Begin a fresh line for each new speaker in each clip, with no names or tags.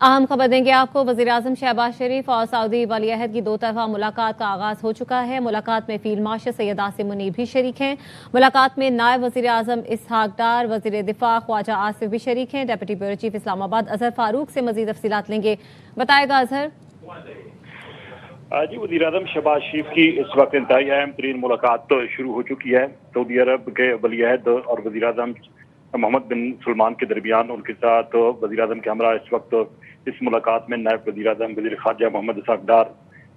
अहम खबर देंगे आपको। वज़ीर-ए-आज़म शहबाज शरीफ और सऊदी वली अहद की दो तरफ़ा मुलाकात का आगाज़ हो चुका है। मुलाकात में फील्ड मार्शल सैयद आसिम मुनीर भी शरीक हैं। मुलाकात में नायब वज़ीर-ए-आज़म इसहाक डार, वज़ीर दिफ़ा ख्वाजा आसिफ भी शरीक हैं। Deputy bureau chief Islamabad Azhar Farooq से मज़ीद तफ़सीलात लेंगे, बताएगा अजहर।
जी, वज़ीर-ए-आज़म शहबाज शरीफ की इस वक्त इंतहाई अहम तरीन मुलाकात शुरू हो चुकी है। सऊदी अरब के वली अहद और वज़ीर-ए-आज़म मोहम्मद बिन सलमान के दरमियान उनके साथ वज़ीर-ए-आज़म के हमरा इस वक्त इस मुलाकात में नायब वज़ीर-ए-आज़म वज़ीर ख़ारजा Mohammad Ishaq Dar,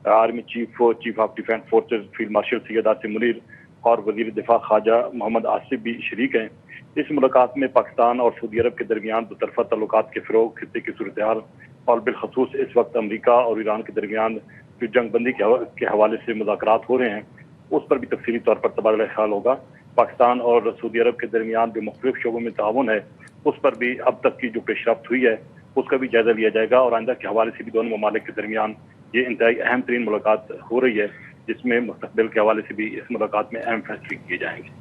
army chief of defence forces field marshal Syed Asim Munir और वज़ीर दिफा ख्वाजा मोहम्मद आसिफ भी शरीक हैं। इस मुलाकात में पाकिस्तान और सऊदी अरब के दरमियान दोतरफा तल्लुकात के फ़रोग़, खित्ते की सूरत हाल और बिलखसूस इस वक्त अमरीका और ईरान के दरमियान जो जंग बंदी के हवाले से मुज़ाकरात हो रहे हैं उस पर भी तफसीली तौर पर तबादला ख्याल होगा। पाकिस्तान और सऊदी अरब के दरमियान जो मुख्तलिफ शोबों में ताउन है उस पर भी अब तक की जो पेशरफ्त हुई है उसका भी जायजा लिया जाएगा और आइंदा के हवाले से भी दोनों ममालिक के दरमियान ये इंतहाई अहम तरीन मुलाकात हो रही है, जिसमें मुस्तकबिल के हवाले से भी इस मुलाकात में अहम फैसले किए जाएंगे।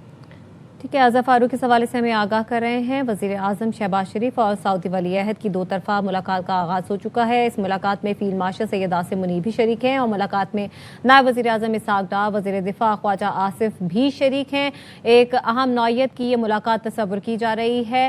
ठीक है, अजहर फारूक इस हवाले से हमें आगाह कर रहे हैं। वज़ीर-ए-आज़म शहबाज शरीफ और सऊदी वली अहद की दो तरफ़ा मुलाकात का आगाज़ हो चुका है। इस मुलाकात में फील्ड मार्शल सैयद आसिम मुनीर भी शरीक हैं और मुलाकात में नायब वज़ीर-ए-आज़म इसहाक डार, वज़ीर दिफ़ा ख्वाजा आसिफ भी शरीक हैं। एक अहम नौइयत की ये मुलाकात तस्वुर की जा रही है।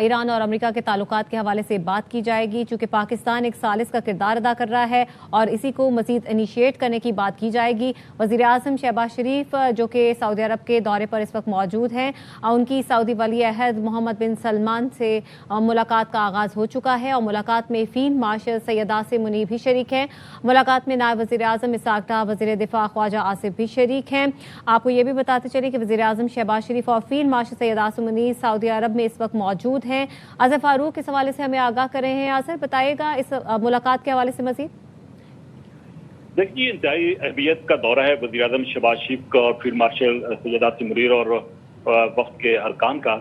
ईरान और अमरीका के ताल्लुकात के हवाले से बात की जाएगी, चूँकि पाकिस्तान एक सालिस का किरदार अदा कर रहा है और इसी को मज़ीद इनिशिएट करने की बात की जाएगी। वज़ीर-ए-आज़म शहबाज शरीफ जो कि सऊदी अरब के दौरे पर इस वक्त मौजूद हैं, उनकी सऊदी वली अहद मोहम्मद बिन सलमान से मुलाकात का आगाज़ हो चुका है और मुलाकात में फील्ड मार्शल सैयद आसिम मुनीर भी शरीक हैं। मुलाकात में नायब वज़ीर-ए-आज़म इसहाक डार, वज़ीर दिफ़ा ख्वाजा आसिफ भी शरीक हैं। आपको ये भी बताते चलें कि वज़ीर-ए-आज़म शहबाज शरीफ और field marshal Syed Asim Munir Saudi Arab में इस वक्त मौजूद हैं। अजहर फारूक इस हवाले से हमें आगाह कर रहे हैं। अजहर बताएगा इस मुलाकात के हवाले से मज़ीद।
देखिए, इंतहाई अहमियत का दौरा है वज़ीर-ए-आज़म शहबाज शरीफ का और फील्ड मार्शल सैयद आसिम मुनीर और वक्त के अरकान का।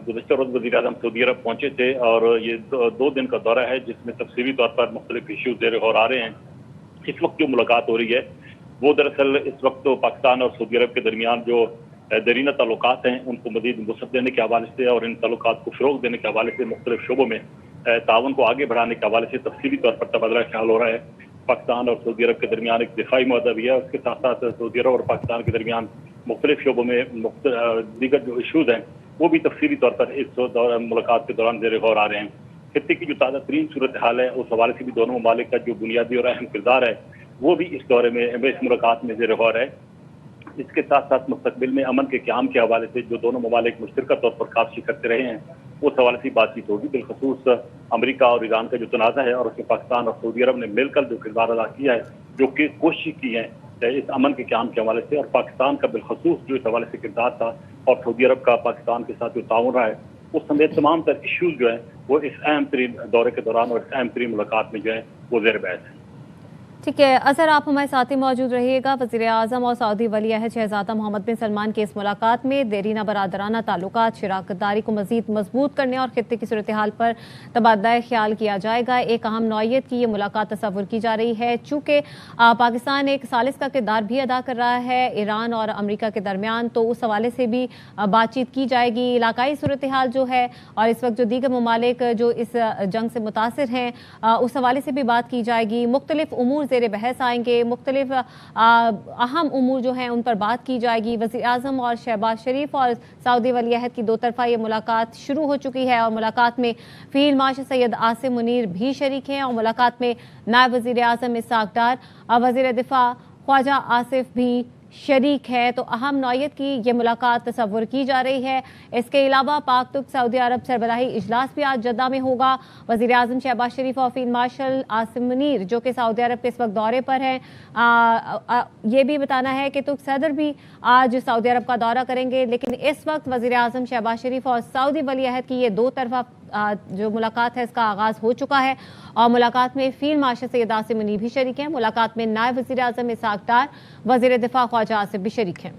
गुज़श्ता रोज़ वज़ीर-ए-आज़म सऊदी अरब पहुंचे थे और ये दो दिन का दौरा है जिसमें तफसीली तौर पर मुख्तलिफ इशूज़ ज़ेर गौर आ रहे हैं। इस वक्त जो मुलाकात हो रही है वो दरअसल इस वक्त तो पाकिस्तान और सऊदी अरब के दरमियान जो दरीना ताल्लुकात हैं उनको मज़ीद वसअत देने के हवाले से और इन ताल्लुकात को फ़रोग़ देने के हवाले से मुख्तलिफ शोबों में ताउन को आगे बढ़ाने के हवाले से तफसीली तौर पर तबादला ख्याल हो रहा है। पाकिस्तान और सऊदी अरब के दरमियान एक दिफाई मुआहदा भी है, उसके साथ साथ सऊदी अरब और पाकिस्तान के दरमियान मुख्तलिफ शोबों में दीगर जो इशूज़ हैं वो भी तफसीली तौर पर इस मुलाकात के दौरान ज़ेर गौर आ रहे हैं। खित्ते की जो ताज़ा तरीन सूरत हाल है उस हवाले से भी दोनों ममालिक का जो बुनियादी और अहम किरदार है वो भी इस दौरे में इस मुलाकात में ज़ेर गौर है। इसके साथ साथ मुस्तकबिल में अमन के क़याम के हवाले से जो दोनों ममालिक मुश्तरका तौर पर काशी करते रहे हैं उस हवाले से बातचीत होगी। बिलखसूस अमरीका और ईरान का जो तनाज़ा है और उसमें पाकिस्तान और सऊदी अरब ने मिलकर जो किरदार अदा किया है, जो कि कोशिश की है इस अमन के क़याम के हवाले से, और पाकिस्तान का बिलखसूस जो इस हवाले से किरदार था और सऊदी अरब का पाकिस्तान के साथ जो ताउन रहा है उस समेत तमाम तर इशूज़ जो है वो इस अहम तरीन दौरे के दौरान और इस अहम तरीन मुलाकात में जो है वो ज़ेर बहस है।
ठीक है, अजहर आप हमारे साथ ही मौजूद रहिएगा। वज़ीर-ए-आज़म और सऊदी वली अहद शहज़ादा मोहम्मद बिन सलमान की इस मुलाकात में देरीना बरादराना ताल्लुकात, शराकतदारी को मज़ीद मजबूत करने और खित्ते की सूरत हाल पर तबादला ख्याल किया जाएगा। एक अहम नौइयत की ये मुलाकात तस्वुर की जा रही है, चूँकि पाकिस्तान एक सालिस का किरदार भी अदा कर रहा है ईरान और अमरीका के दरमियान, तो उस हवाले से भी बातचीत की जाएगी। इलाकाई सूरत हाल जो है और इस वक्त जो दीगर ममालिक जो इस जंग से मुतासिर हैं उस हवाले से भी बात की जाएगी। मुख्तलिफ उमूर ज़ेर बहस आएंगे, मुख्तलिफ अहम उमूर जो हैं उन पर बात की जाएगी। वज़ीर-ए-आज़म और शहबाज शरीफ और सऊदी वली अहद की दो तरफ़ा ये मुलाकात शुरू हो चुकी है और मुलाकात में फील्ड मार्शल सैयद आसिम मुनीर भी शरीक हैं और मुलाकात में नायब वज़ीर-ए-आज़म इसहाक डार, वज़ीर दिफ़ा ख्वाजा आसिफ भी शरीक है। तो अहम नौइयत की ये मुलाकात तस्वुर की जा रही है। इसके अलावा पाक तुर्क सऊदी अरब सरबराही इजलास भी आज जद्दा में होगा। वज़ीर-ए-आज़म शहबाज शरीफ और फील्ड मार्शल आसिम मुनीर जो कि सऊदी अरब के इस वक्त दौरे पर हैं, ये भी बताना है कि तुर्क सदर भी आज सऊदी अरब का दौरा करेंगे। लेकिन इस वक्त वज़ीर-ए-आज़म शहबाज शरीफ और सऊदी वली अहद की ये दो तरफ़ा जो मुलाकात है इसका आगाज़ हो चुका है और मुलाकात में फील्ड मार्शल सैयद आसिम मुनीर भी शरीक हैं। मुलाकात में नायब वज़ीर-ए-आज़म इसहाक डार, वज़ीर दिफ़ा ख्वाजा आसिफ भी शरीक हैं।